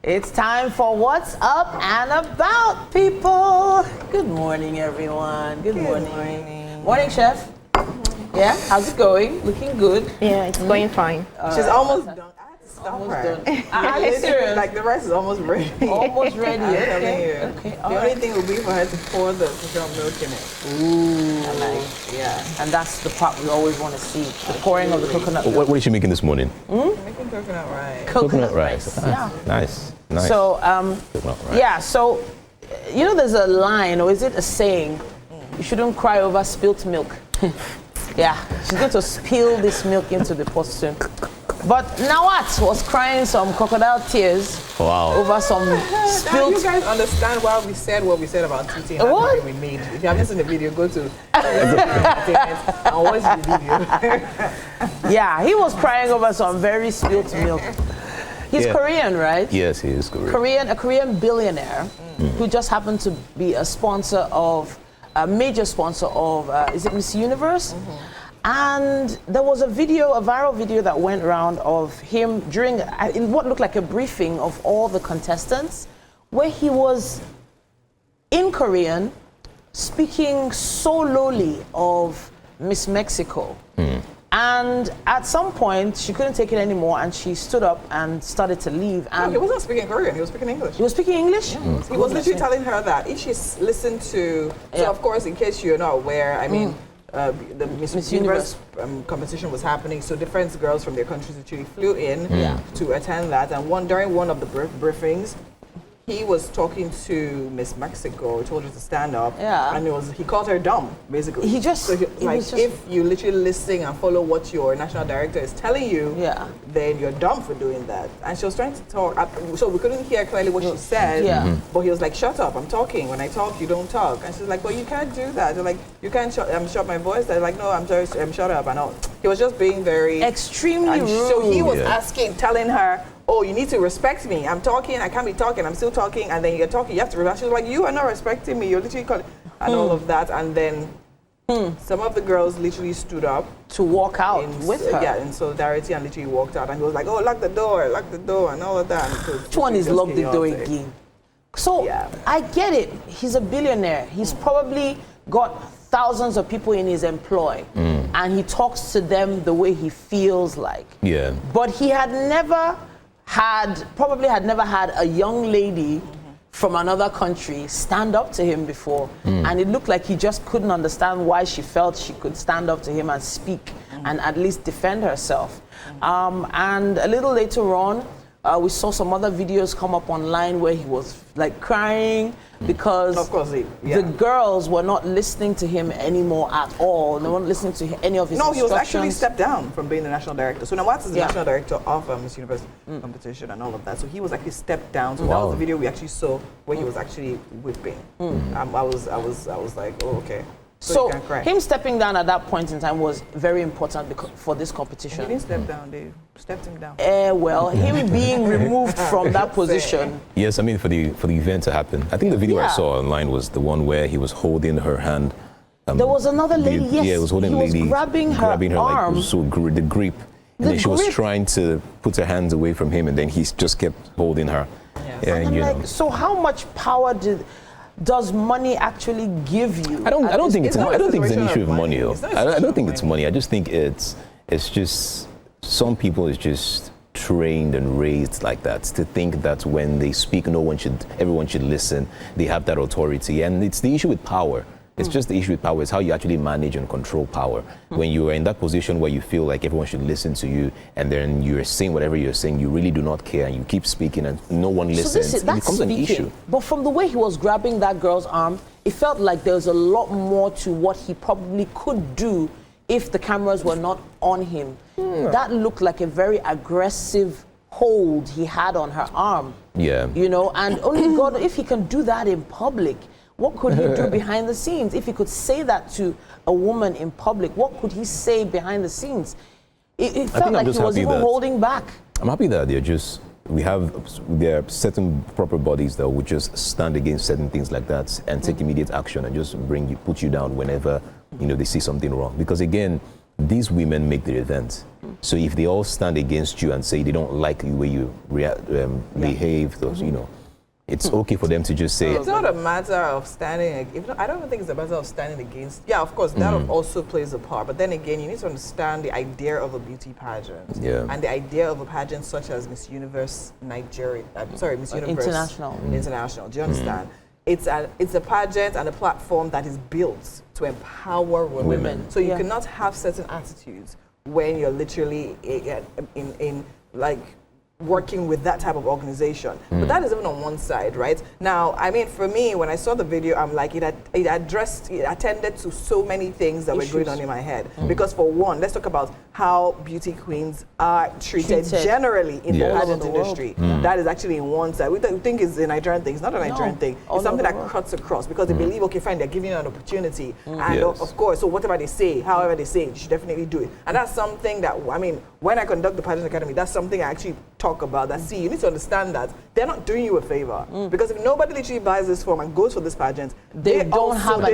It's time for What's Up and About, people. Good morning, everyone. Good morning. Morning, Chef. Yeah, how's it going? Looking good. Yeah, it's going fine. She's almost done. I had to stop Almost her. done. Are you serious? Like the rice is almost ready. Almost ready. I'm telling Okay. you. Okay. The only thing will be for her to pour the coconut milk in it. Ooh. And like, yeah. And that's the part we always want to see, the pouring of the coconut milk. What is she making this morning? Making coconut rice. Coconut rice. Ah, Yeah. Nice. Nice. So, Coconut rice. yeah, so, you know, there's a line, or is it a saying? You shouldn't cry over spilt milk. Yeah, she's going to spill this milk into the pot soon. But Nawat was crying some crocodile tears over some Now spilt. you guys understand why we said what we said about TT and What? that we made. If you haven't seen the video, go to Entertainment and watch the video. Yeah, he was crying over some very spilt milk. He's Yeah. Korean, right? Yes, he is Korean. A Korean billionaire who just happened to be a sponsor of, a major sponsor of, is it Miss Universe? And there was a video, a viral video that went around of him during in what looked like a briefing of all the contestants, where he was in Korean speaking so lowly of Miss Mexico. And at some point, she couldn't take it anymore, and she stood up and started to leave. No, And he wasn't speaking Korean, he was speaking English. he was speaking English? He was literally telling her that if she's listened to, so Yeah. of course, in case you're not aware, I mean, the Miss Universe competition was happening, so different girls from their countries actually flew in to attend that, and during one of the briefings, he was talking to Miss Mexico, told her to stand up, and he called her dumb, basically. He just, so it like, was just, if you literally listen and follow what your national director is telling you, then you're dumb for doing that. And she was trying to talk, so we couldn't hear clearly what she said, but he was like, shut up, I'm talking. When I talk, you don't talk. And she's like, well, you can't do that. They're like, you can't shut my voice. They're like, no, I'm sorry, shut up. And all. He was just being very... extremely rude. So he was telling her, oh, you need to respect me. I'm talking, I can't be talking, I'm still talking, and then you're talking, you have to respect. She was like, you are not respecting me, you're literally calling, and all of that. And then some of the girls literally stood up to walk out with her. Yeah, in solidarity, and literally walked out. And he was like, oh, lock the door, and all of that. Which one is lock the door again? So I get it. He's a billionaire. He's probably got thousands of people in his employ, and he talks to them the way he feels like. Yeah. But he had never had a young lady from another country stand up to him before, and it looked like he just couldn't understand why she felt she could stand up to him and speak and at least defend herself. And a little later on, we saw some other videos come up online where he was like crying because of course, the girls were not listening to him anymore at all. They weren't listening to any of his instructions. No, he was actually stepped down from being the national director. So Nawat is the national director of Miss Universe competition and all of that. So he was actually stepped down. So that was the video we actually saw where he was actually whipping. I was like, oh, okay. So him stepping down at that point in time was very important for this competition. He didn't step down, they stepped him down. Well, him being removed from that position. Yes, I mean for the event to happen. I think the video I saw online was the one where he was holding her hand. There was another lady, yes. Yeah, it was holding he lady. was grabbing her arm. Like, so the grip. And then she was trying to put her hands away from him, and then he just kept holding her. Yeah, and you know. So how much power does money actually give you? I don't think it's an issue of money though. I don't think it's money. I just think it's just some people is just trained and raised like that to think that when they speak, everyone should listen. They have that authority, and it's the issue with power. It's just the issue with power. It's how you actually manage and control power. When you are in that position where you feel like everyone should listen to you, and then you're saying whatever you're saying, you really do not care, and you keep speaking, and no one listens. It becomes an issue. But from the way he was grabbing that girl's arm, it felt like there was a lot more to what he probably could do if the cameras were not on him. That looked like a very aggressive hold he had on her arm. Yeah. You know, and only God, if he can do that in public, what could he do behind the scenes? If he could say that to a woman in public, what could he say behind the scenes? It felt like he was even holding back. I'm happy that there are certain proper bodies that would just stand against certain things like that and take immediate action and just put you down whenever they see something wrong. Because again, these women make the event. So if they all stand against you and say they don't like the way you behave, those, you know, it's okay for them to just say. It's not a matter of standing. I don't even think it's a matter of standing against. Yeah, of course, that also plays a part. But then again, you need to understand the idea of a beauty pageant. Yeah. And the idea of a pageant such as Miss Universe Nigeria. Miss Universe International. International. Do you understand? It's a pageant and a platform that is built to empower women. So you cannot have certain attitudes when you're literally in like working with that type of organization. But that is even on one side, right? Now, I mean, for me, when I saw the video, I'm like, it attended to so many things that were going on in my head. Because for one, let's talk about how beauty queens are treated generally in the pageant industry. That is actually in one side. We think it's a Nigerian thing. It's not a Nigerian thing. It's something that cuts across because they believe, okay, fine, they're giving you an opportunity. And of course, so whatever they say, however they say it, you should definitely do it. And that's something that, I mean, when I conduct the Pageant Academy, that's something I actually talk about. That, see, you need to understand that they're not doing you a favor. Because if nobody literally buys this form and goes for this pageant, they don't have an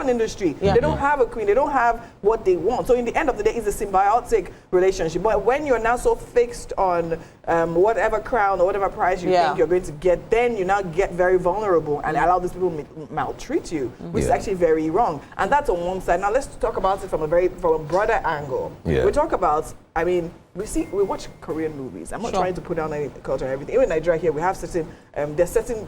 industry. They don't have a queen. They don't have what they want. So in the end of the day, it's a symbiotic relationship. But when you're now so fixed on whatever crown or whatever prize you think you're going to get, then you now get very vulnerable and allow these people to maltreat you, which is actually very wrong. And that's on one side. Now let's talk about it from a broader angle. We talk about, I mean, we watch Korean movies. I'm not trying to put down any culture and everything. Even in Nigeria here, we have certain, there's certain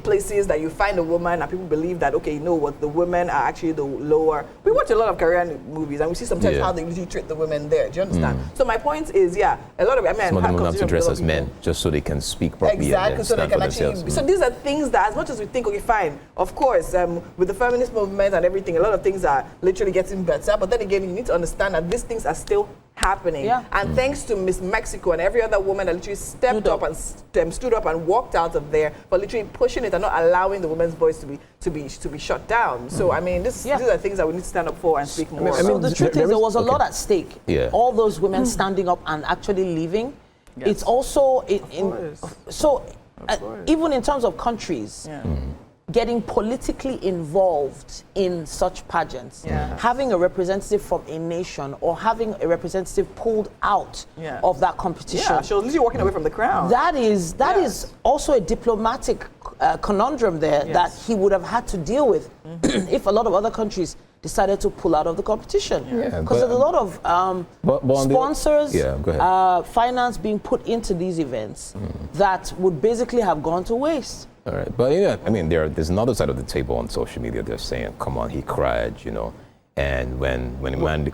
places that you find a woman and people believe that, okay, you know what, the women are actually the lower. We watch a lot of Korean movies and we see sometimes how they usually treat the women there. Do you understand? So my point is, a lot of, I mean, some of them have to dress as men just so they can speak properly. Exactly, so they can actually. So these are things that, as much as we think, okay, fine, of course, with the feminist movement and everything, a lot of things are literally getting better. But then again, you need to understand that these things are still happening. And thanks to Miss Mexico and every other woman that literally stepped up and stood up and walked out of there for literally pushing it and not allowing the woman's voice to be shut down. So I mean, these are things that we need to stand up for and speak more. I mean, the truth is there was a lot at stake. All those women standing up and actually leaving. It's also even in terms of countries. Getting politically involved in such pageants, having a representative from a nation or having a representative pulled out of that competition. She was literally walking away from the crown. That is also a diplomatic conundrum there that he would have had to deal with if a lot of other countries decided to pull out of the competition. Because there's a lot of sponsors, finance being put into these events that would basically have gone to waste. All right, but I mean, there's another side of the table on social media. They're saying, "Come on, he cried," you know, and when a man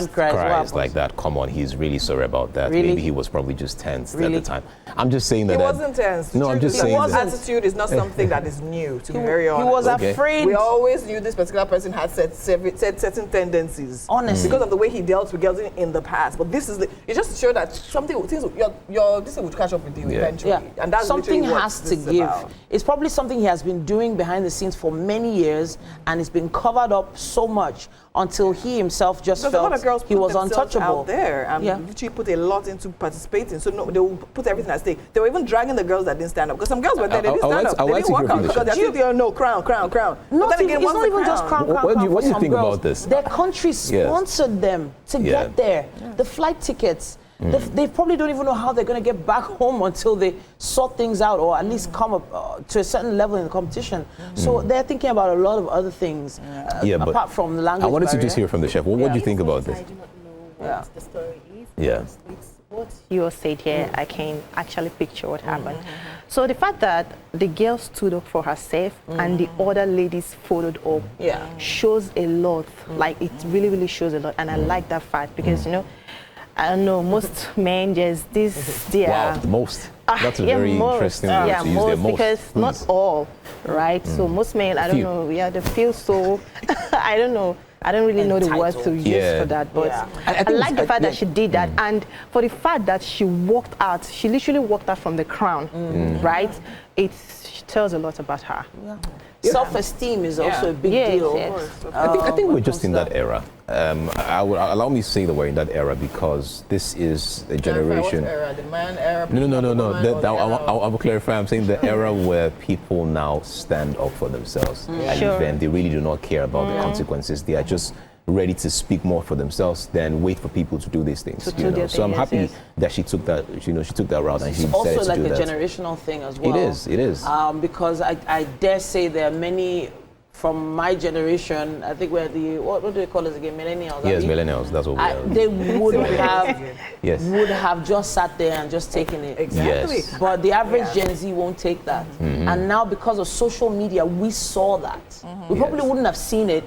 cries like that, come on, he's really sorry about that. Maybe he was probably just tense at the time. I'm just saying that he wasn't tense. No, I'm just saying his attitude is not something that is new. To be very honest, he was afraid. We always knew this particular person had certain tendencies, honestly, because of the way he dealt with girls in the past. But this is it just to show that this thing would catch up with you eventually, and that's something has to give. About. It's probably something he has been doing behind the scenes for many years, and it's been covered up so much until he himself just felt a lot of girls he was untouchable out there and literally put a lot into participating. So they will put everything at stake. They were even dragging the girls that didn't stand up because some girls were there, they didn't stand up. They didn't walk out because they're still no crown. Not even, it's not even just crown. What do you think about this? Their country sponsored them to get there. The flight tickets. They probably don't even know how they're going to get back home until they sort things out or at least come up to a certain level in the competition. So they're thinking about a lot of other things apart from the language I wanted barrier. to just hear from the chef. What do you think about this? I do not know what the story is. It's what you said here, I can actually picture what happened. So the fact that the girl stood up for herself and the other ladies followed up shows a lot. Like, it really, really shows a lot. And I like that fact because, you know, I don't know, most men, there's this, most. That's a very interesting word to use there, most. Because not all, right? So most men, I don't know, they feel so, I don't know. I don't really know the word to use for that, but I like the fact that she did that. And for the fact that she walked out, she literally walked out from the crown, right? It tells a lot about her. self-esteem is also a big deal. I think we're just in that era. Allow me to say that we're in that era because this is a generation. What era? The man era? No. I will clarify. I'm saying the era where people now stand up for themselves. And then they really do not care about the consequences. They are just ready to speak more for themselves than wait for people to do these things. So I'm happy that she took that, she took that route and she decided to do that. It's also like a generational thing as well. It is. Because I dare say there are many from my generation, I think we're the, what do they call us again, millennials? Yes, millennials, that's what we are. They would have just sat there and just taken it. Exactly. Yes. But the average Gen Z won't take that. And now because of social media, we saw that. We probably wouldn't have seen it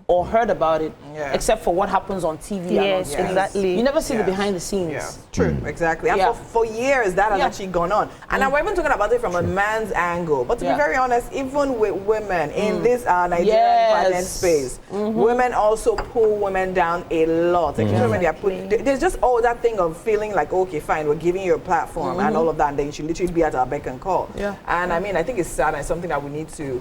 or heard about it, except for what happens on TV. Yes, exactly. You never see the behind the scenes. Yeah, true, exactly. And for years, that has actually gone on. And now we're even talking about it from a man's angle. But to be very honest, even with women in this Nigerian finance space, women also pull women down a lot. When they are there's just all that thing of feeling like, okay, fine, we're giving you a platform and all of that, and then you should literally be at our beck and call. And I mean, I think it's sad and it's something that we need to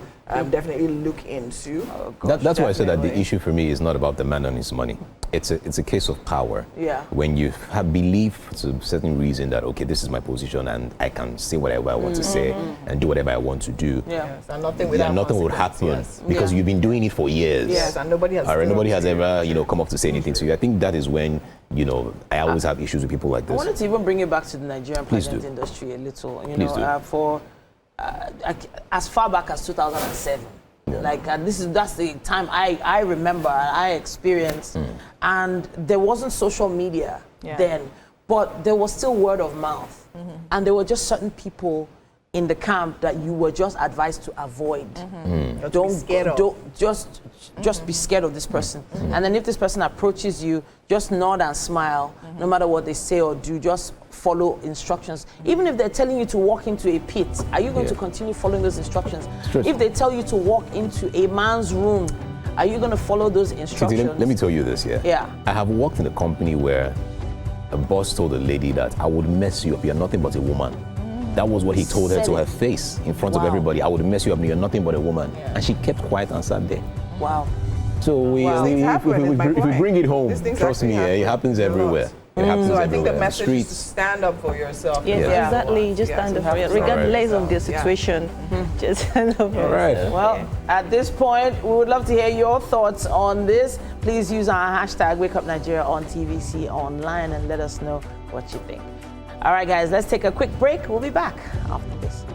definitely look into. That's why I said that the issue for me is not about the man and his money. It's a case of power. When you have belief to a certain reason that, okay, this is my position and I can say whatever I want to say and do whatever I want to do. And nothing would happen because you've been doing it for years. Yes, and nobody has ever, come up to say anything to you. I think that is when, I always have issues with people like this. I wanted to even bring it back to the Nigerian pageant industry a little. For as far back as 2007. That's the time I remember, I experienced, and there wasn't social media then, but there was still word of mouth, and there were just certain people in the camp that you were just advised to avoid. Don't just be scared of this person. And then if this person approaches you, just nod and smile, no matter what they say or do, just follow instructions. Even if they're telling you to walk into a pit, are you going to continue following those instructions? If they tell you to walk into a man's room, are you going to follow those instructions? Let me tell you this, I have worked in a company where a boss told a lady that I would mess you up, you're nothing but a woman. That was what he told her to her face in front of everybody. I would mess you up, you're nothing but a woman. And she kept quiet and sat there. Wow. So if we bring it home, trust me, it happens everywhere. It happens so everywhere. I think the message is to stand up for yourself. Yes, exactly. Just stand up for yourself. Regardless of the situation, just stand up for yourself. Well, at this point, we would love to hear your thoughts on this. Please use our hashtag WakeUpNigeria on TVC Online and let us know what you think. All right, guys, let's take a quick break. We'll be back after this.